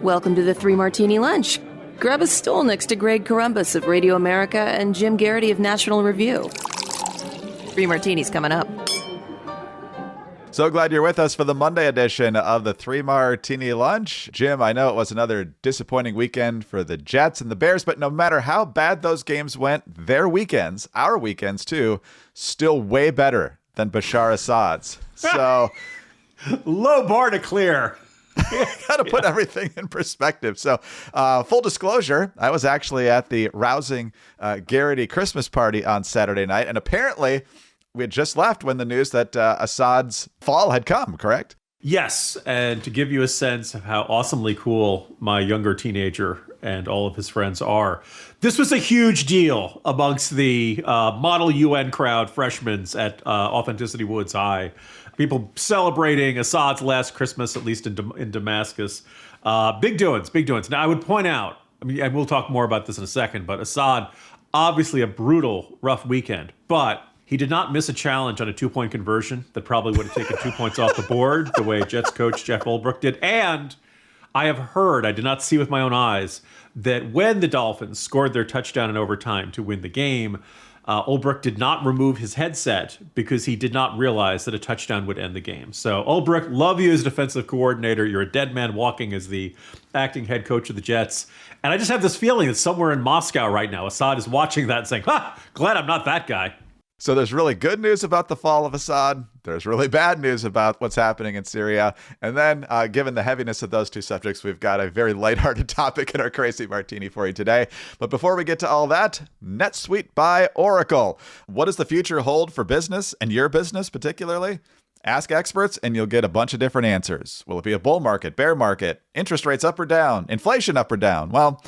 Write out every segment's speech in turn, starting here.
Welcome to the Three Martini Lunch. Grab a stool next to Greg Columbus of Radio America and Jim Garrity of National Review. Three Martinis coming up. So glad you're with us for the Monday edition of the Three Martini Lunch. Jim, I know it was another disappointing weekend for the Jets and the Bears, but no matter how bad those games went, their weekends, our weekends too, still way better than Bashar Assad's. So low bar to clear. Got to put everything in perspective. So full disclosure, I was actually at the rousing Garrity Christmas party on Saturday night, and apparently we had just left when the news that Assad's fall had come, correct? Yes, and to give you a sense of how awesomely cool my younger teenager and all of his friends are, this was a huge deal amongst the Model UN crowd freshmen at Authenticity Woods High. People celebrating Assad's last Christmas, at least in Damascus. Big doings, big doings. Now, I would point out, and we'll talk more about this in a second, but Assad, obviously a brutal, rough weekend, but he did not miss a challenge on a two-point conversion that probably would have taken 2 points off the board, the way Jets coach Jeff Ulbrich did. And I have heard, I did not see with my own eyes, that when the Dolphins scored their touchdown in overtime to win the game, Ulbrich did not remove his headset because he did not realize that a touchdown would end the game. So Ulbrich, love you as defensive coordinator. You're a dead man walking as the acting head coach of the Jets. And I just have this feeling that somewhere in Moscow right now, Assad is watching that and saying, glad I'm not that guy. So there's really good news about the fall of Assad. There's really bad news about what's happening in Syria. And then, given the heaviness of those two subjects, we've got a very lighthearted topic in our Crazy Martini for you today. But before we get to all that, NetSuite by Oracle. What does the future hold for business and your business particularly? Ask experts and you'll get a bunch of different answers. Will it be a bull market, bear market, interest rates up or down, inflation up or down? Well,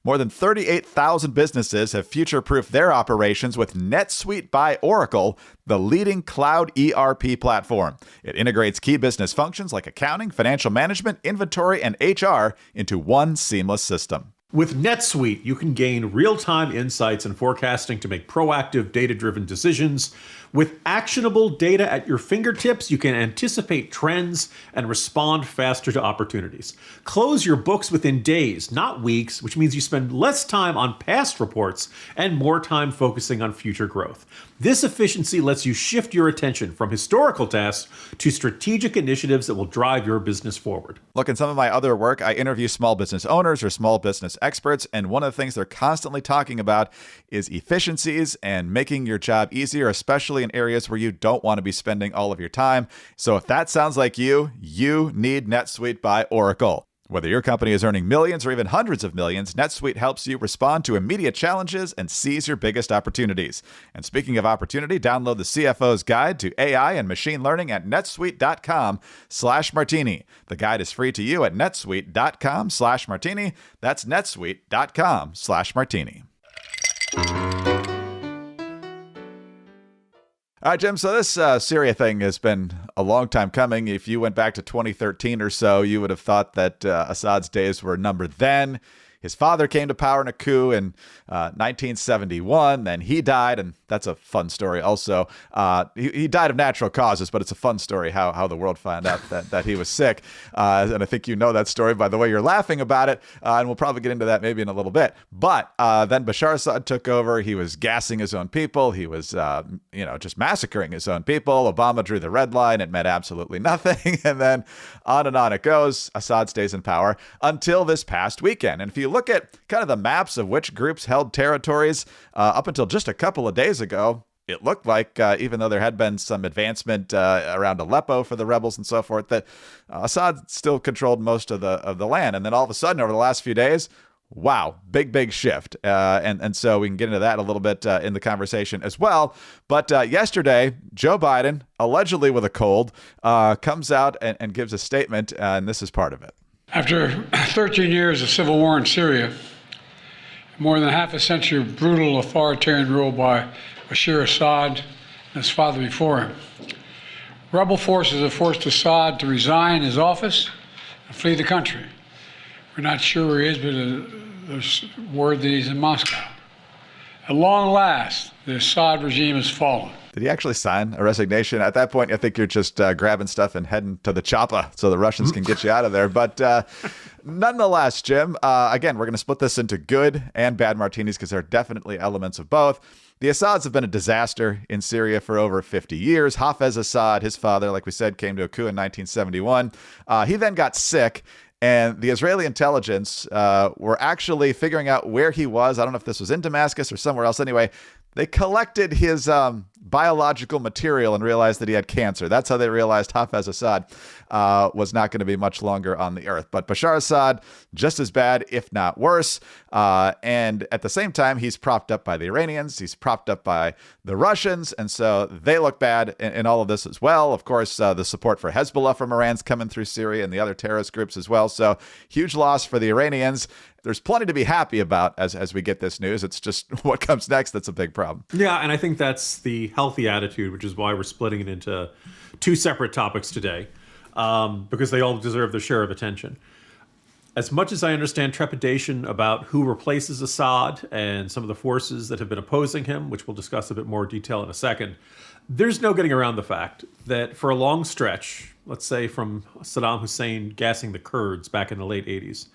more than 38,000 businesses have future-proofed their operations with NetSuite by Oracle, the leading cloud ERP platform. It integrates key business functions like accounting, financial management, inventory, and HR into one seamless system. With NetSuite, you can gain real-time insights and forecasting to make proactive, data-driven decisions. With actionable data at your fingertips, you can anticipate trends and respond faster to opportunities. Close your books within days, not weeks, which means you spend less time on past reports and more time focusing on future growth. This efficiency lets you shift your attention from historical tasks to strategic initiatives that will drive your business forward. Look, in some of my other work, I interview small business owners or small business experts, and one of the things they're constantly talking about is efficiencies and making your job easier, especially in areas where you don't want to be spending all of your time. So if that sounds like you need NetSuite by Oracle. Whether your company is earning millions or even hundreds of millions, NetSuite helps you respond to immediate challenges and seize your biggest opportunities. And speaking of opportunity, download the CFO's Guide to AI and Machine Learning at netsuite.com/martini. The guide is free to you at netsuite.com/martini. That's netsuite.com/martini. All right, Jim, so this Syria thing has been a long time coming. If you went back to 2013 or so, you would have thought that Assad's days were numbered then. His father came to power in a coup in 1971, then he died, and that's a fun story also. He died of natural causes, but it's a fun story how the world found out that he was sick. And I think you know that story by the way you're laughing about it, and we'll probably get into that maybe in a little bit. But then Bashar Assad took over. He was gassing his own people. He was just massacring his own people. Obama drew the red line. It meant absolutely nothing. And then on it goes. Assad stays in power until this past weekend. And if you look at kind of the maps of which groups held territories up until just a couple of days ago, it looked like, even though there had been some advancement around Aleppo for the rebels and so forth, that Assad still controlled most of the land. And then all of a sudden, over the last few days, wow, big shift. And so we can get into that a little bit in the conversation as well. But yesterday, Joe Biden, allegedly with a cold, comes out and gives a statement, and this is part of it. After 13 years of civil war in Syria, more than half a century of brutal authoritarian rule by Bashar Assad and his father before him, rebel forces have forced Assad to resign his office and flee the country. We're not sure where he is, but there's word that he's in Moscow. At long last, the Assad regime has fallen. Did he actually sign a resignation? At that point, I think you're just grabbing stuff and heading to the chopper so the Russians can get you out of there. But Nonetheless, Jim, again, we're going to split this into good and bad martinis because there are definitely elements of both. The Assads have been a disaster in Syria for over 50 years. Hafez Assad, his father, like we said, came to a coup in 1971. He then got sick, and the Israeli intelligence were actually figuring out where he was. I don't know if this was in Damascus or somewhere else. Anyway, they collected his biological material and realized that he had cancer. That's how they realized Hafez Assad was not going to be much longer on the earth. But Bashar Assad, just as bad, if not worse. And at the same time, he's propped up by the Iranians. He's propped up by the Russians. And so they look bad in all of this as well. Of course, the support for Hezbollah from Iran's coming through Syria and the other terrorist groups as well. So huge loss for the Iranians. There's plenty to be happy about as we get this news. It's just what comes next that's a big problem. Yeah, and I think that's the healthy attitude, which is why we're splitting it into two separate topics today, because they all deserve their share of attention. As much as I understand trepidation about who replaces Assad and some of the forces that have been opposing him, which we'll discuss a bit more detail in a second, there's no getting around the fact that for a long stretch, let's say from Saddam Hussein gassing the Kurds back in the late 80s,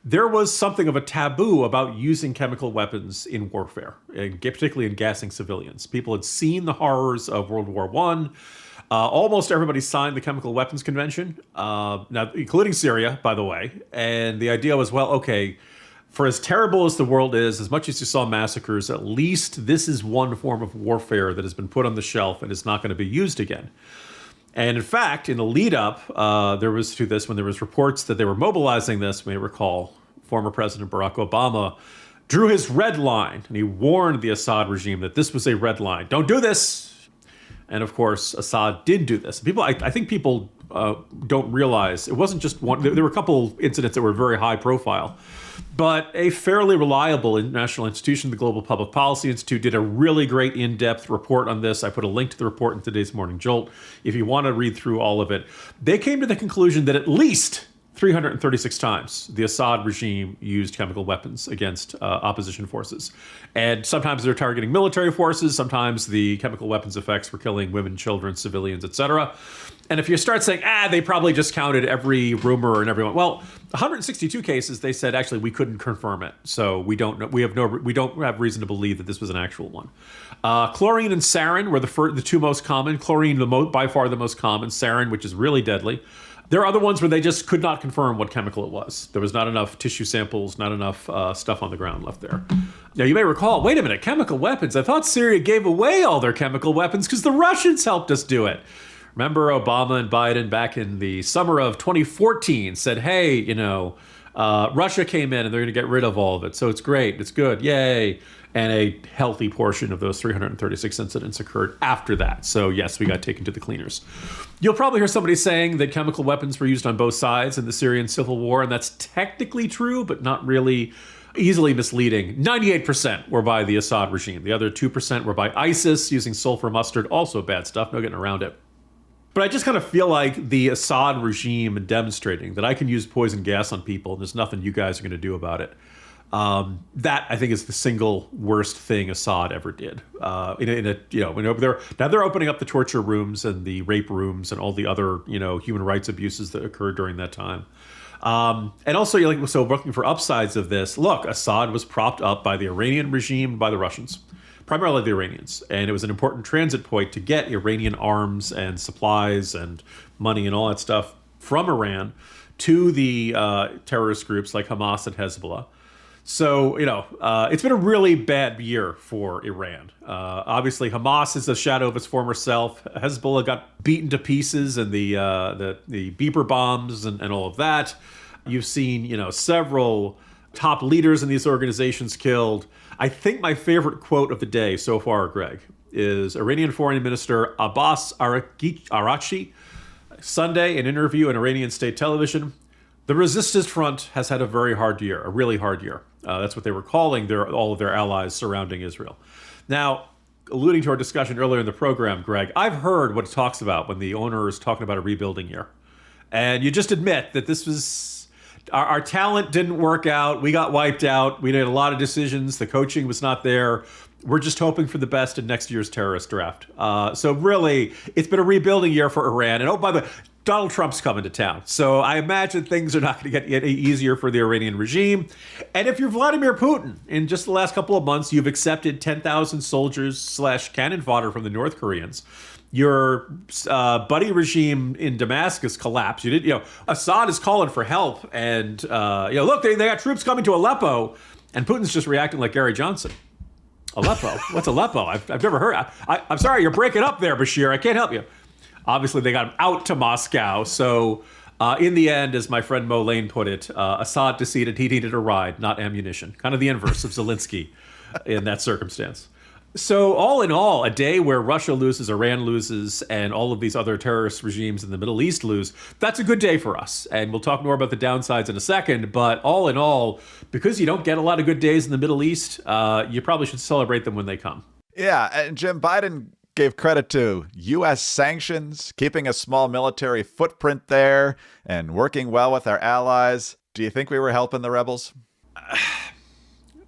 there was something of a taboo about using chemical weapons in warfare, and particularly in gassing civilians. People had seen the horrors of World War I. Almost everybody signed the Chemical Weapons Convention, now including Syria, by the way. And the idea was, well, okay, for as terrible as the world is, as much as you saw massacres, at least this is one form of warfare that has been put on the shelf and is not going to be used again. And in fact, in the lead up, there was to this, when there was reports that they were mobilizing this, you may recall, former President Barack Obama drew his red line, and he warned the Assad regime that this was a red line. Don't do this. And of course, Assad did do this. People, I think people don't realize it wasn't just one. There were a couple incidents that were very high profile. But a fairly reliable international institution, the Global Public Policy Institute, did a really great in-depth report on this. I put a link to the report in today's Morning Jolt if you want to read through all of it. They came to the conclusion that at least 336 times the Assad regime used chemical weapons against opposition forces. And sometimes they're targeting military forces. Sometimes the chemical weapons effects were killing women, children, civilians, etc. And if you start saying, they probably just counted every rumor and everyone. Well, 162 cases, they said, actually, we couldn't confirm it. So we don't know. We don't have reason to believe that this was an actual one. Chlorine and sarin were the two most common. Chlorine, by far the most common. Sarin, which is really deadly. There are other ones where they just could not confirm what chemical it was. There was not enough tissue samples, not enough stuff on the ground left there. Now, you may recall, wait a minute, chemical weapons. I thought Syria gave away all their chemical weapons because the Russians helped us do it. Remember Obama and Biden back in the summer of 2014 said, hey, Russia came in and they're going to get rid of all of it. So it's great. It's good. Yay. And a healthy portion of those 336 incidents occurred after that. So yes, we got taken to the cleaners. You'll probably hear somebody saying that chemical weapons were used on both sides in the Syrian civil war, and that's technically true, but not really, easily misleading. 98% were by the Assad regime. The other 2% were by ISIS using sulfur mustard. Also bad stuff, no getting around it. But I just kind of feel like the Assad regime demonstrating that I can use poison gas on people and there's nothing you guys are going to do about it. That I think is the single worst thing Assad ever did. Now they're opening up the torture rooms and the rape rooms and all the other human rights abuses that occurred during that time. And also, so looking for upsides of this. Look, Assad was propped up by the Iranian regime, by the Russians, primarily the Iranians, and it was an important transit point to get Iranian arms and supplies and money and all that stuff from Iran to the terrorist groups like Hamas and Hezbollah. So, it's been a really bad year for Iran. Obviously, Hamas is a shadow of its former self. Hezbollah got beaten to pieces and the beeper bombs and all of that. You've seen, several top leaders in these organizations killed. I think my favorite quote of the day so far, Greg, is Iranian Foreign Minister Abbas Araghchi, Sunday, an interview on Iranian state television. The resistance front has had a very hard year, a really hard year. That's what they were calling all of their allies surrounding Israel. Now, alluding to our discussion earlier in the program, Greg, I've heard what it talks about when the owner is talking about a rebuilding year. And you just admit that this was our talent didn't work out. We got wiped out. We made a lot of decisions. The coaching was not there. We're just hoping for the best in next year's terrorist draft. So really, it's been a rebuilding year for Iran. And oh, by the way, Donald Trump's coming to town. So I imagine things are not going to get any easier for the Iranian regime. And if you're Vladimir Putin, in just the last couple of months, you've accepted 10,000 soldiers / cannon fodder from the North Koreans. Your buddy regime in Damascus collapsed. Assad is calling for help. And, look, they got troops coming to Aleppo. And Putin's just reacting like Gary Johnson. Aleppo? What's Aleppo? I've never heard. I'm sorry, you're breaking up there, Bashir. I can't help you. Obviously, they got him out to Moscow. So in the end, as my friend Mo Lane put it, Assad decided he needed a ride, not ammunition. Kind of the inverse of Zelensky in that circumstance. So all in all, a day where Russia loses, Iran loses, and all of these other terrorist regimes in the Middle East lose, that's a good day for us. And we'll talk more about the downsides in a second. But all in all, because you don't get a lot of good days in the Middle East, you probably should celebrate them when they come. Yeah, and Jim, Biden gave credit to U.S. sanctions, keeping a small military footprint there, and working well with our allies. Do you think we were helping the rebels?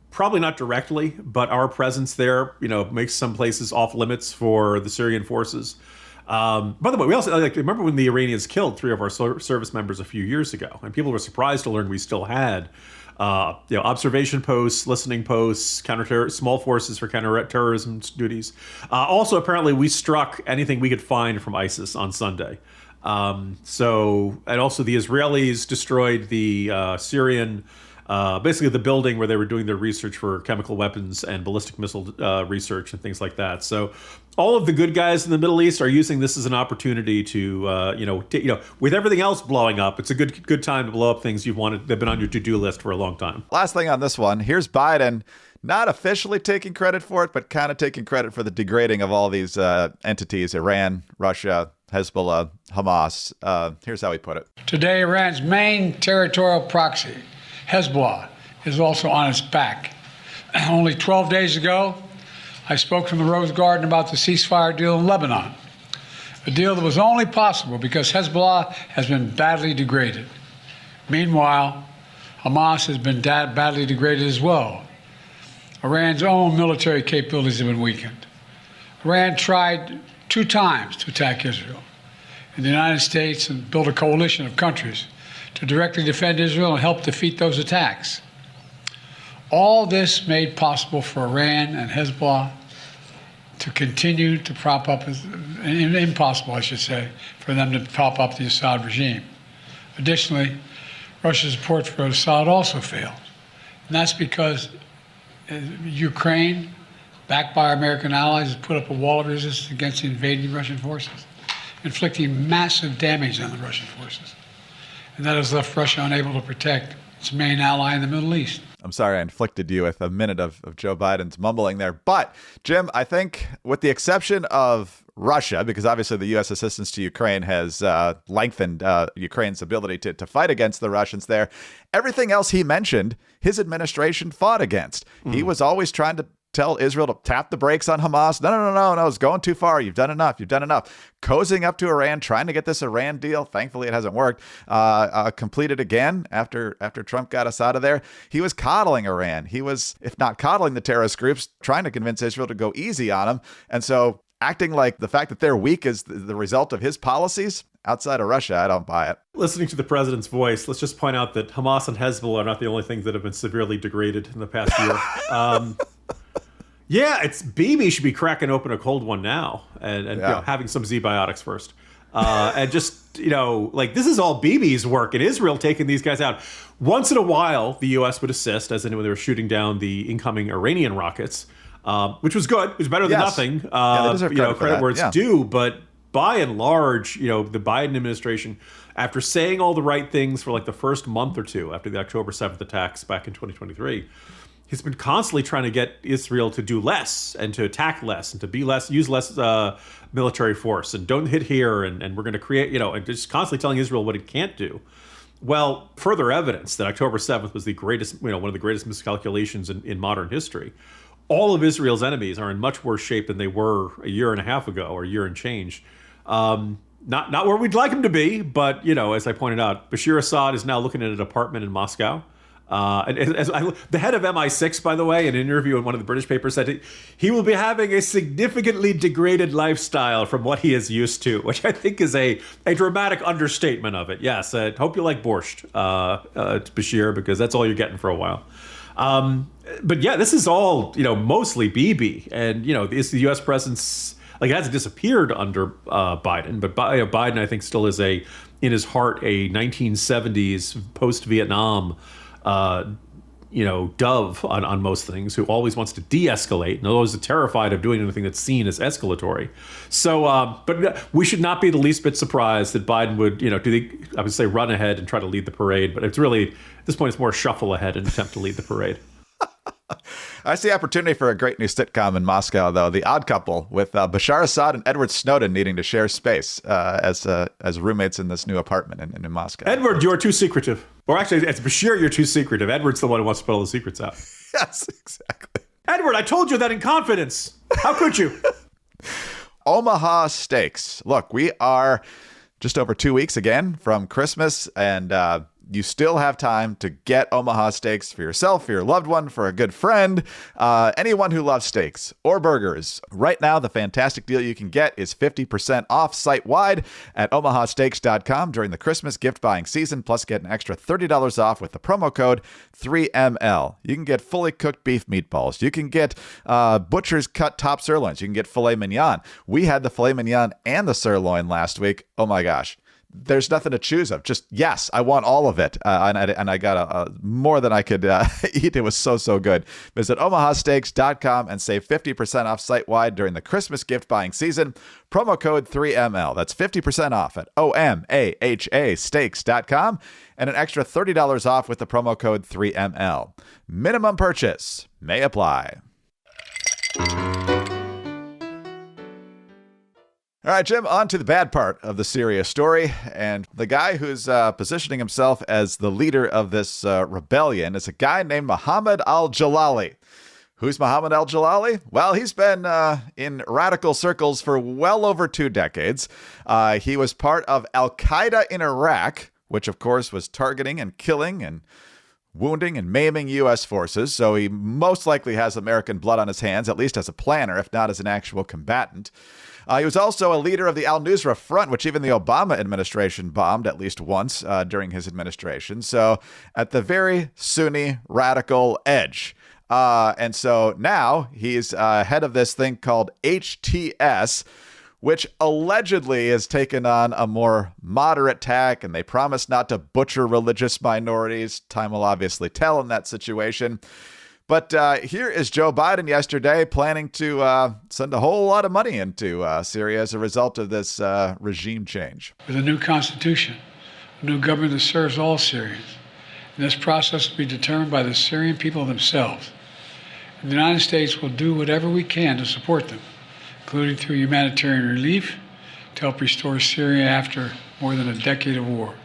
Probably not directly, but our presence there, makes some places off limits for the Syrian forces. By the way, we also remember when the Iranians killed 3 of our service members a few years ago, and people were surprised to learn we still had, observation posts, listening posts, small forces for counterterrorism duties. Also, apparently, we struck anything we could find from ISIS on Sunday. And also the Israelis destroyed the Syrian. Basically the building where they were doing their research for chemical weapons and ballistic missile research and things like that. So all of the good guys in the Middle East are using this as an opportunity to, with everything else blowing up, it's a good time to blow up things they've been on your to-do list for a long time. Last thing on this one, here's Biden not officially taking credit for it, but kind of taking credit for the degrading of all these entities, Iran, Russia, Hezbollah, Hamas. Here's how he put it. Today, Iran's main territorial proxy, Hezbollah, is also on its back. Only 12 days ago, I spoke from the Rose Garden about the ceasefire deal in Lebanon, a deal that was only possible because Hezbollah has been badly degraded. Meanwhile, Hamas has been badly degraded as well. Iran's own military capabilities have been weakened. Iran tried 2 times to attack Israel, and the United States and build a coalition of countries to directly defend Israel and help defeat those attacks. All this made possible for Iran and Hezbollah to continue to prop up, impossible, I should say, for them to prop up the Assad regime. Additionally, Russia's support for Assad also failed. And that's because Ukraine, backed by our American allies, has put up a wall of resistance against the invading Russian forces, inflicting massive damage on the Russian forces. And that has left Russia unable to protect its main ally in the Middle East. I'm sorry I inflicted you with a minute of Joe Biden's mumbling there. But, Jim, I think with the exception of Russia, because obviously the U.S. assistance to Ukraine has lengthened Ukraine's ability to fight against the Russians there, everything else he mentioned, his administration fought against. He was always trying to tell Israel to tap the brakes on Hamas. No, it's going too far. You've done enough. Cozying up to Iran, trying to get this Iran deal. Thankfully, it hasn't worked. Completed again after Trump got us out of there. He was coddling Iran. He was, if not coddling the terrorist groups, trying to convince Israel to go easy on them. And so acting like the fact that they're weak is the result of his policies outside of Russia, I don't buy it. Listening to the president's voice, let's just point out that Hamas and Hezbollah are not the only things that have been severely degraded in the past year. Yeah, Bibi should be cracking open a cold one now and having some Z-biotics first. And just, this is all Bibi's work in Israel taking these guys out. Once in a while, the U.S. would assist, as in when they were shooting down the incoming Iranian rockets, which was good. It was better than nothing. They deserve credit where it's due. But by and large, the Biden administration, after saying all the right things for the first month or two after the October 7th attacks back in 2023, he's been constantly trying to get Israel to do less and to attack less and to be less, use less military force and don't hit here. And we're going to create, and just constantly telling Israel what it can't do. Well, further evidence that October 7th was the greatest, one of the greatest miscalculations in modern history. All of Israel's enemies are in much worse shape than they were a year and a half ago or a year and change. Not where we'd like him to be, but, as I pointed out, Bashir Assad is now looking at an apartment in Moscow. The head of MI6, by the way, in an interview in one of the British papers, said he will be having a significantly degraded lifestyle from what he is used to, which I think is a dramatic understatement of it. Yes, I hope you like borscht, Bashir, because that's all you're getting for a while. But yeah, this is all, mostly Bibi. And, the U.S. presence, it hasn't disappeared under Biden, but Biden, I think, still is in his heart, a 1970s post-Vietnam dove on most things, who always wants to de-escalate and always terrified of doing anything that's seen as escalatory. So, but we should not be the least bit surprised that Biden would, I would say run ahead and try to lead the parade. But it's really, at this point, it's more shuffle ahead and attempt to lead the parade. I see opportunity for a great new sitcom in Moscow, though. The Odd Couple, with Bashar Assad and Edward Snowden needing to share space as roommates in this new apartment in Moscow. Edward, you're too secretive. Or actually, it's Bashir, you're too secretive. Edward's the one who wants to put all the secrets out. Yes, exactly. Edward, I told you that in confidence. How could you? Omaha Steaks. Look, we are just over 2 weeks again from Christmas, and you still have time to get Omaha Steaks for yourself, for your loved one, for a good friend, anyone who loves steaks or burgers. Right now, the fantastic deal you can get is 50% off site-wide at omahasteaks.com during the Christmas gift buying season, plus get an extra $30 off with the promo code 3ML. You can get fully cooked beef meatballs. You can get butcher's cut top sirloins. You can get filet mignon. We had the filet mignon and the sirloin last week. Oh my gosh. There's nothing to choose of. Just, yes, I want all of it. And I got more than I could eat. It was so good. Visit omahasteaks.com and save 50% off site-wide during the Christmas gift buying season. Promo code 3ML. That's 50% off at omahasteaks.com and an extra $30 off with the promo code 3ML. Minimum purchase may apply. All right, Jim, on to the bad part of the Syria story. And the guy who's positioning himself as the leader of this rebellion is a guy named Mohammed al-Jalali. Who's Mohammed al-Jalali? Well, he's been in radical circles for well over 2 decades. He was part of al-Qaeda in Iraq, which, of course, was targeting and killing and wounding and maiming U.S. forces. So he most likely has American blood on his hands, at least as a planner, if not as an actual combatant. He was also a leader of the al-Nusra Front, which even the Obama administration bombed at least once during his administration. So at the very Sunni radical edge. And so now he's head of this thing called HTS, which allegedly has taken on a more moderate tack, and they promise not to butcher religious minorities. Time will obviously tell in that situation. But here is Joe Biden yesterday planning to send a whole lot of money into Syria as a result of this regime change. With a new constitution, a new government that serves all Syrians. And this process will be determined by the Syrian people themselves. And the United States will do whatever we can to support them, including through humanitarian relief to help restore Syria after more than a decade of war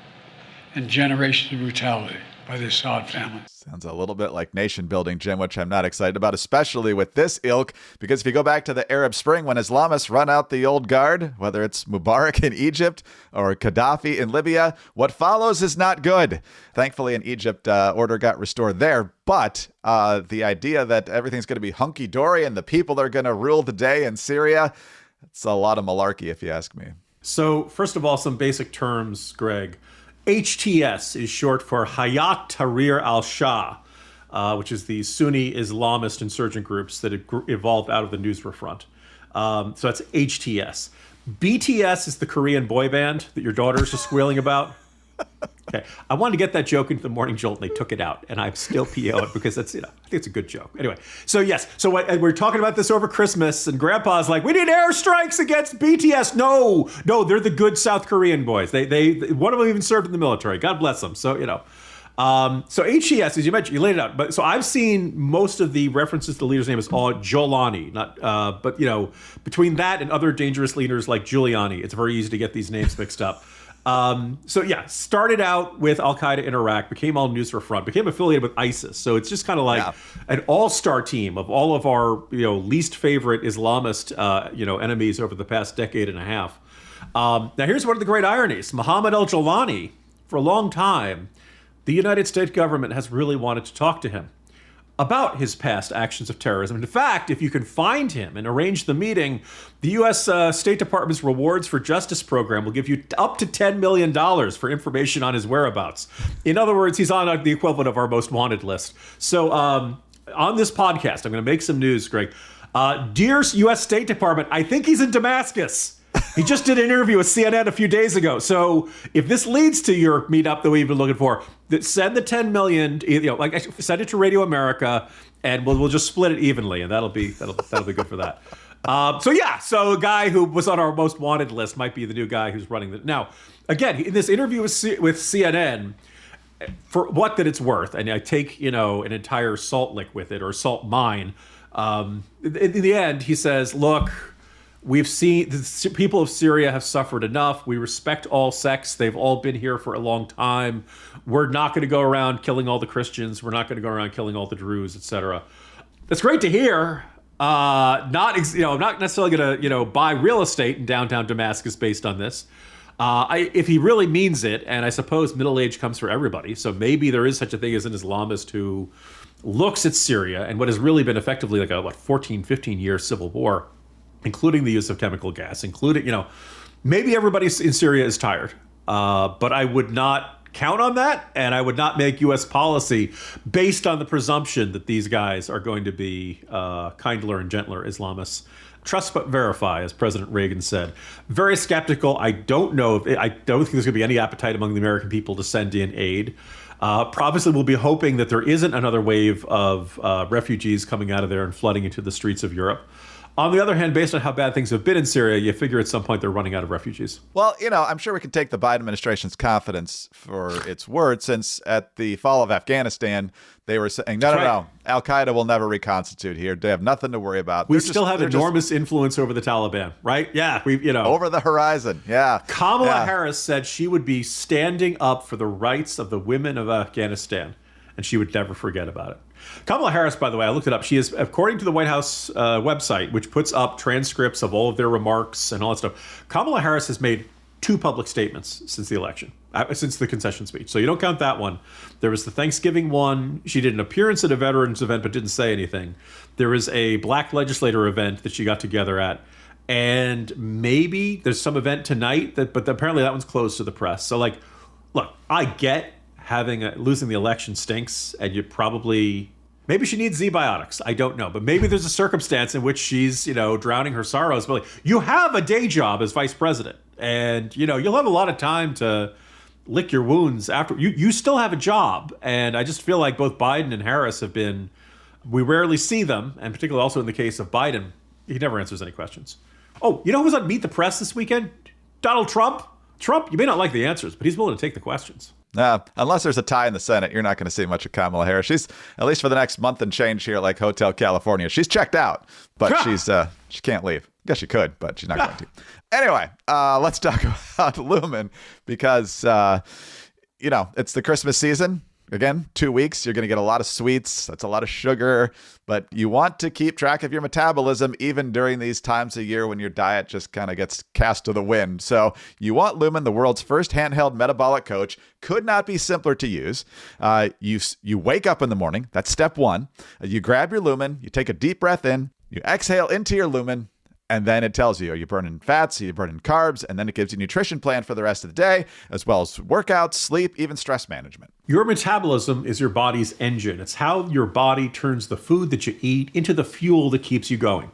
and generations of brutality by the Assad family. Sounds a little bit like nation building, Jim, which I'm not excited about, especially with this ilk, because if you go back to the Arab Spring, when Islamists run out the old guard, whether it's Mubarak in Egypt or Gaddafi in Libya, what follows is not good. Thankfully, in Egypt, order got restored there. But the idea that everything's going to be hunky-dory and the people are going to rule the day in Syria, it's a lot of malarkey, if you ask me. So, first of all, some basic terms, Greg. HTS is short for Hayat Tahrir al-Shah, which is the Sunni Islamist insurgent groups that evolved out of the Nusra Front. So that's HTS. BTS is the Korean boy band that your daughters are squealing about. Okay, I wanted to get that joke into the Morning Jolt, and they took it out, and I'm still PO'd because that's, I think it's a good joke. Anyway, so yes, and we're talking about this over Christmas, and Grandpa's like, we need airstrikes against BTS. No, they're the good South Korean boys. They one of them even served in the military. God bless them. So so HTS, as you mentioned, you laid it out. But so I've seen most of the references to the leader's name is all Jolani, but between that and other dangerous leaders like Giuliani, it's very easy to get these names mixed up. Started out with al-Qaeda in Iraq, became al-Nusra Front, became affiliated with ISIS. So it's just kind of like an all-star team of all of our, least favorite Islamist, enemies over the past decade and a half. Now, here's one of the great ironies. Mohammed al-Jawlani, for a long time, the United States government has really wanted to talk to him about his past actions of terrorism. In fact, if you can find him and arrange the meeting, the U.S. State Department's Rewards for Justice program will give you up to $10 million for information on his whereabouts. In other words, he's on the equivalent of our most wanted list. So on this podcast, I'm going to make some news, Greg. Dear U.S. State Department, I think he's in Damascus. He just did an interview with CNN a few days ago. So if this leads to your meetup that we've been looking for, send the 10 million, send it to Radio America, and we'll just split it evenly, and that'll be good for that. So a guy who was on our most wanted list might be the new guy who's running the. Now, again, in this interview with CNN, for what that it's worth, and I take an entire salt lick with it, or salt mine. In the end, he says, look. We've seen the people of Syria have suffered enough. We respect all sects. They've all been here for a long time. We're not going to go around killing all the Christians. We're not going to go around killing all the Druze, etc. That's great to hear. I'm not necessarily going to buy real estate in downtown Damascus based on this. If he really means it, and I suppose middle age comes for everybody, so maybe there is such a thing as an Islamist who looks at Syria and what has really been effectively like a 14, 15-year civil war, including the use of chemical gas, maybe everybody in Syria is tired, but I would not count on that, and I would not make U.S. policy based on the presumption that these guys are going to be kindler and gentler Islamists. Trust but verify, as President Reagan said. Very skeptical. I don't think there's going to be any appetite among the American people to send in aid. Obviously, we'll be hoping that there isn't another wave of refugees coming out of there and flooding into the streets of Europe. On the other hand, based on how bad things have been in Syria, you figure at some point they're running out of refugees. Well, I'm sure we can take the Biden administration's confidence for its word, since at the fall of Afghanistan, they were saying, no, Al-Qaeda will never reconstitute here. They have nothing to worry about. We still have enormous influence over the Taliban, right? Yeah, over the horizon, yeah. Kamala Harris said she would be standing up for the rights of the women of Afghanistan, and she would never forget about it. Kamala Harris, by the way, I looked it up. She is, according to the White House website, which puts up transcripts of all of their remarks and all that stuff, Kamala Harris has made 2 public statements since the election, since the concession speech. So you don't count that one. There was the Thanksgiving one. She did an appearance at a veterans event but didn't say anything. There was a black legislator event that she got together at. And maybe there's some event tonight, but apparently that one's closed to the press. So, look, I get losing the election stinks, and you probably... Maybe she needs Z-biotics. I don't know. But maybe there's a circumstance in which she's, drowning her sorrows. But you have a day job as vice president. And, you'll have a lot of time to lick your wounds after. You still have a job. And I just feel like both Biden and Harris have been... We rarely see them. And particularly also in the case of Biden, he never answers any questions. Oh, who was on Meet the Press this weekend? Donald Trump. Trump, you may not like the answers, but he's willing to take the questions. Unless there's a tie in the Senate, you're not going to see much of Kamala Harris. She's, at least for the next month and change here, like Hotel California. She's checked out, but she can't leave. Guess she could, but she's not going to. Anyway, let's talk about Lumen, because, it's the Christmas season. Again, 2 weeks, you're going to get a lot of sweets. That's a lot of sugar, but you want to keep track of your metabolism even during these times of year when your diet just kind of gets cast to the wind. So you want Lumen, the world's first handheld metabolic coach. Could not be simpler to use. You wake up in the morning. That's step 1. You grab your Lumen. You take a deep breath in. You exhale into your Lumen. And then it tells you, are you burning fats, are you burning carbs? And then it gives you a nutrition plan for the rest of the day, as well as workouts, sleep, even stress management. Your metabolism is your body's engine. It's how your body turns the food that you eat into the fuel that keeps you going.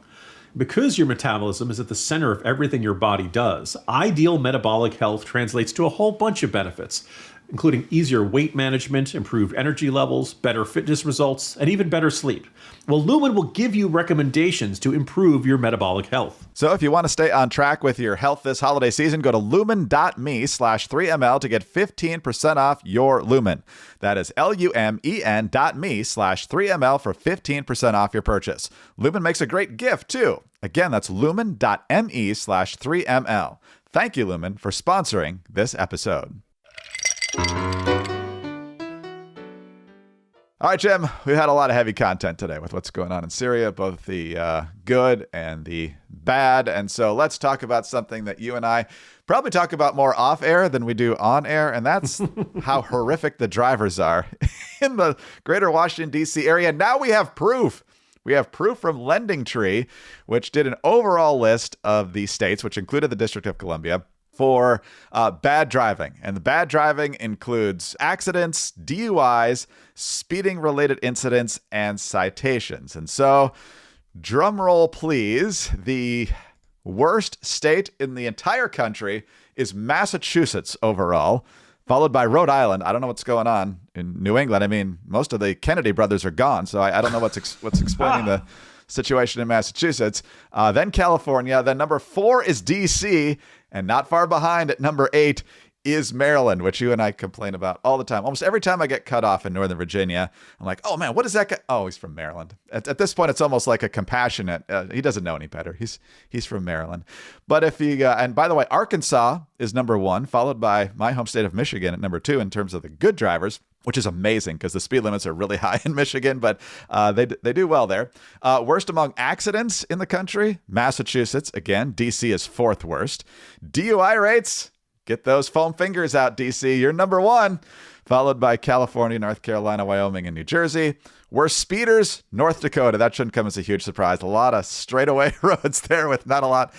Because your metabolism is at the center of everything your body does, ideal metabolic health translates to a whole bunch of benefits, including easier weight management, improved energy levels, better fitness results, and even better sleep. Well, Lumen will give you recommendations to improve your metabolic health. So if you want to stay on track with your health this holiday season, go to lumen.me/3ml to get 15% off your Lumen. That is lumen.me/3ml for 15% off your purchase. Lumen makes a great gift too. Again, that's lumen.me/3ml. Thank you, Lumen, for sponsoring this episode. All right, Jim, we had a lot of heavy content today with what's going on in Syria, both the good and the bad. And so let's talk about something that you and I probably talk about more off air than we do on air. And that's how horrific the drivers are in the greater Washington, D.C. area. Now we have proof. We have proof from LendingTree, which did an overall list of the states, which included the District of Columbia, for bad driving. And the bad driving includes accidents, DUIs, speeding-related incidents, and citations. And so, drum roll, please, the worst state in the entire country is Massachusetts overall, followed by Rhode Island. I don't know what's going on in New England. I mean, most of the Kennedy brothers are gone, so I don't know what's explaining the situation in Massachusetts. Then California. Then number 4 is D.C., and not far behind at number 8 is Maryland, which you and I complain about all the time. Almost every time I get cut off in Northern Virginia, I'm like, oh man, what is that guy? Oh, he's from Maryland. At this point, it's almost like a compassionate, he doesn't know any better. He's from Maryland. But if you, and by the way, Arkansas is number 1, followed by my home state of Michigan at number 2 in terms of the good drivers, which is amazing because the speed limits are really high in Michigan, but they do well there. Worst among accidents in the country, Massachusetts. Again, D.C. is 4th worst. DUI rates, get those foam fingers out, D.C. You're number 1, followed by California, North Carolina, Wyoming, and New Jersey. Worst speeders, North Dakota. That shouldn't come as a huge surprise. A lot of straightaway roads there with not a lot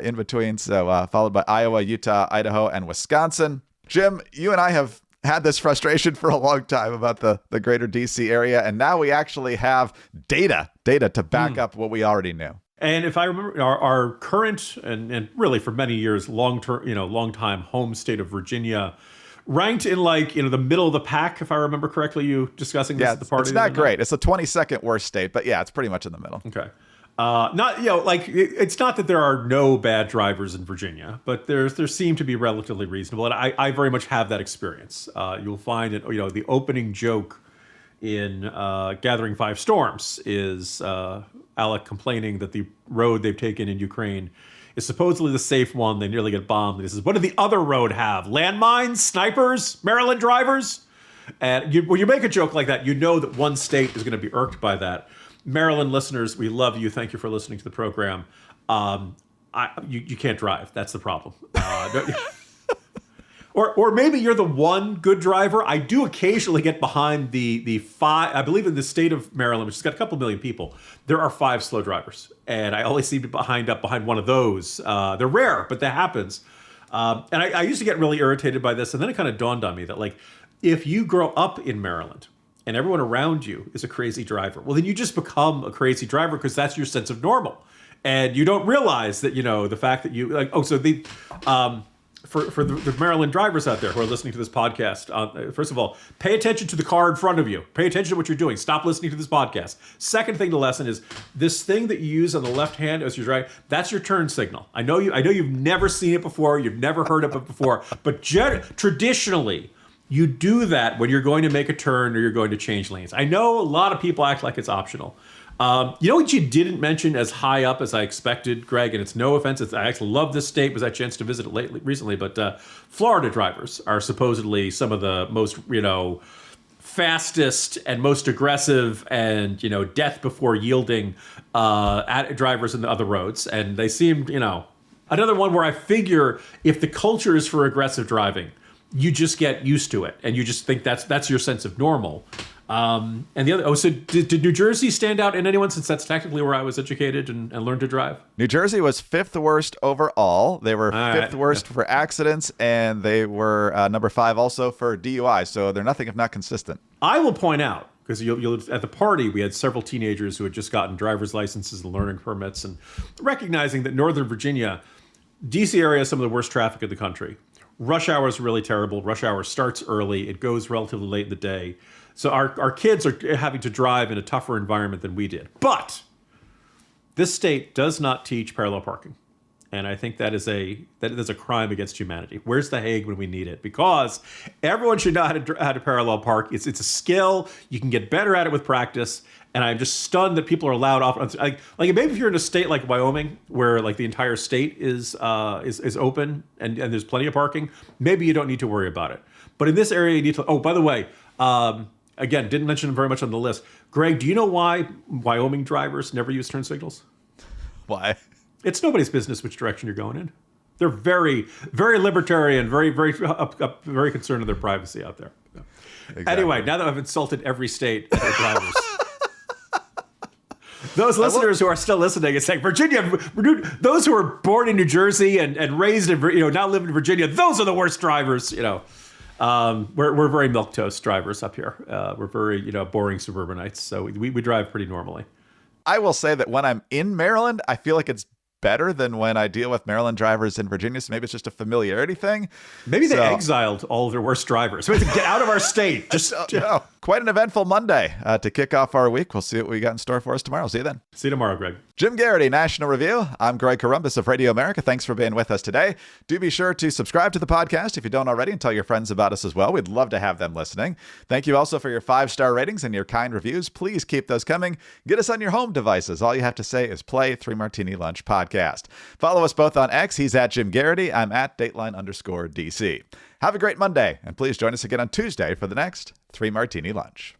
in between. So followed by Iowa, Utah, Idaho, and Wisconsin. Jim, you and I have had this frustration for a long time about the greater D.C. area, and now we actually have data to back up what we already knew. And if I remember, our current and really for many years, long time home state of Virginia, ranked in the middle of the pack. If I remember correctly, you discussing this at the party. It's not great. It's the 22nd worst state, but yeah, it's pretty much in the middle. Okay. It's not that there are no bad drivers in Virginia, but there seem to be relatively reasonable, and I very much have that experience. You'll find that the opening joke in Gathering 5 Storms is Alec complaining that the road they've taken in Ukraine is supposedly the safe one. They nearly get bombed. And he says, "What did the other road have? Landmines, snipers, Maryland drivers?" And when you make a joke like that, you know that one state is going to be irked by that. Maryland listeners, we love you. Thank you for listening to the program. You can't drive. That's the problem. Or maybe you're the one good driver. I do occasionally get behind the 5. I believe in the state of Maryland, which has got a couple million people, there are 5 slow drivers, and I always seem to be behind one of those. They're rare, but that happens. And I used to get really irritated by this, and then it kind of dawned on me that if you grow up in Maryland and everyone around you is a crazy driver, well, then you just become a crazy driver because that's your sense of normal. And you don't realize that, the fact that you for the Maryland drivers out there who are listening to this podcast, first of all, pay attention to the car in front of you. Pay attention to what you're doing. Stop listening to this podcast. Second thing, the lesson is this thing that you use on the left hand as you're driving, that's your turn signal. I know you've never seen it before. You've never heard of it before. But traditionally, you do that when you're going to make a turn or you're going to change lanes. I know a lot of people act like it's optional. You know what you didn't mention as high up as I expected, Greg, and it's no offense. I actually love this state. Was that chance to visit it recently, but Florida drivers are supposedly some of the most, fastest and most aggressive and, death before yielding drivers in the other roads. And they seem, another one where I figure if the culture is for aggressive driving, you just get used to it and you just think that's your sense of normal. And the other, so did New Jersey stand out in anyone, since that's technically where I was educated and learned to drive? New Jersey was 5th worst overall. They were 5th worst for accidents, and they were number 5 also for DUI. So they're nothing if not consistent. I will point out, because you'll at the party, we had several teenagers who had just gotten driver's licenses and learning permits, and recognizing that Northern Virginia, DC area, is some of the worst traffic in the country. Rush hour is really terrible. Rush hour starts early. It goes relatively late in the day. So our kids are having to drive in a tougher environment than we did. But this state does not teach parallel parking. And I think that is a crime against humanity. Where's the Hague when we need it? Because everyone should know how to parallel park. It's a skill. You can get better at it with practice. And I'm just stunned that people are allowed off. Like maybe if you're in a state like Wyoming, where the entire state is open and there's plenty of parking, maybe you don't need to worry about it. But in this area, you need to. Oh, by the way, again, didn't mention very much on the list. Greg, do you know why Wyoming drivers never use turn signals? Why? It's nobody's business which direction you're going in. They're very, very libertarian, very, very, very concerned with their privacy out there. Exactly. Anyway, now that I've insulted every state and their drivers, those listeners who are still listening and saying, Virginia, those who were born in New Jersey and raised in, now live in Virginia, those are the worst drivers. We're very milquetoast drivers up here. We're very, boring suburbanites. So we drive pretty normally. I will say that when I'm in Maryland, I feel like it's better than when I deal with Maryland drivers in Virginia. So maybe it's just a familiarity thing. Maybe they exiled all of their worst drivers. We have to get out of our state. Quite an eventful Monday to kick off our week. We'll see what we got in store for us tomorrow. See you then. See you tomorrow, Greg. Jim Garrity, National Review. I'm Greg Corombos of Radio America. Thanks for being with us today. Do be sure to subscribe to the podcast if you don't already and tell your friends about us as well. We'd love to have them listening. Thank you also for your 5-star ratings and your kind reviews. Please keep those coming. Get us on your home devices. All you have to say is play 3 Martini Lunch podcast. Follow us both on X. He's at Jim Garrity. I'm at Dateline_DC. Have a great Monday, and please join us again on Tuesday for the next 3 Martini Lunch.